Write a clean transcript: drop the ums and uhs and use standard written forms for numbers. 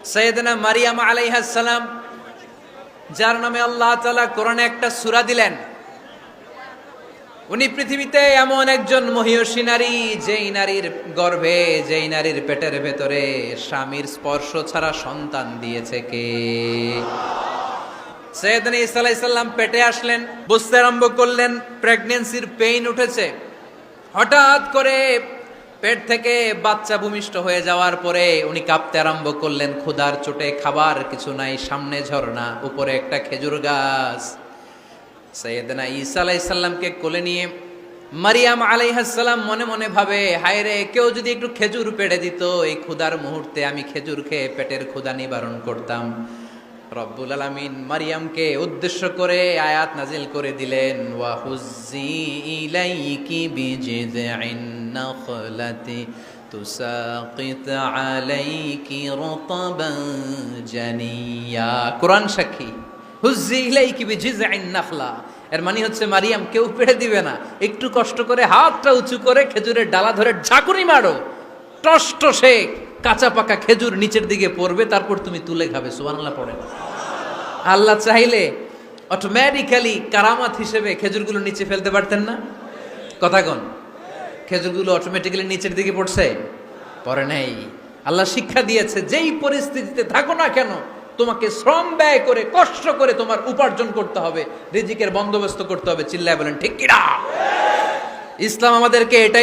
সাইয়েদনা মারিয়াম আলাইহিস সালাম, যার নামে আল্লাহ তাআলা কোরআনে একটা সূরা দিলেন, উনি পৃথিবীতে এমন একজন মহিয়সী নারী, যেই নারীর গর্ভে, যেই নারীর পেটের ভেতরে স্বামীর স্পর্শ ছাড়া সন্তান দিয়েছে কে? সাইয়েদনা ঈসা আলাইহিস সালাম পেটে আসলেন, বুঝতে আরম্ভ করলেন প্রেগন্যান্সির পেইন উঠেছে। হঠাৎ করে পেট থেকে বাচ্চা ভূমিষ্ঠ হয়ে যাওয়ার পরে উনি কাঁপতে আরম্ভ করলেন। ক্ষুধার চোটে খাবার কিছু নাই, সামনে ঝর্ণা, উপরে একটা খেজুর গাছ। সাইয়েদনা ঈসা আলাইহিস সালামকে কোলে নিয়ে মারিয়াম আলাইহিস সালাম মনে মনে ভাবে, হায় রে, কেউ যদি একটু খেজুর পেড়ে দিত, এই ক্ষুধার মুহূর্তে আমি খেজুর খেয়ে পেটের ক্ষুধা নিবারণ করতাম। রব্বুল আলামিন মারিয়ামকে উদ্দেশ্য করে আয়াত নাজিল করে দিলেন, ওয়া হুজ্জি ইলাইকি বিজিযইন নাখলাতি তুসাকিত আলাইকি রতবান জানিয়া। কোরআন সাক্ষী, হুজ্জি ইলাইকি বিজিযইন নাখলা, এর মানে হচ্ছে মারিয়াম, কেউ পেড়ে দিবে না, একটু কষ্ট করে হাতটা উঁচু করে খেজুরের ডালা ধরে ঝাঁকুনি মারো, টসটসে কাঁচা পাকা খেজুর নিচের দিকে পড়বে, তারপর তুমি তুলে খাবে। সুবহানাল্লাহ পড়েন। আল্লাহ চাইলে অটোমেটিক্যালি কারামাত হিসেবে খেজুরগুলো নিচে ফেলতে পারতেন না? কথা কোন? খেজুরগুলো অটোমেটিক্যালি নিচের দিকে পড়ছে? পড়ে নাই। আল্লাহ শিক্ষা দিয়েছে, যেই পরিস্থিতিতে থাকো না কেন, তোমাকে শ্রম ব্যয় করে, কষ্ট করে তোমার উপার্জন করতে হবে, রিজিকের বন্দোবস্ত করতে হবে। চিল্লায় বলেন ঠিক কিনা? ইসলাম আমাদেরকে এটাই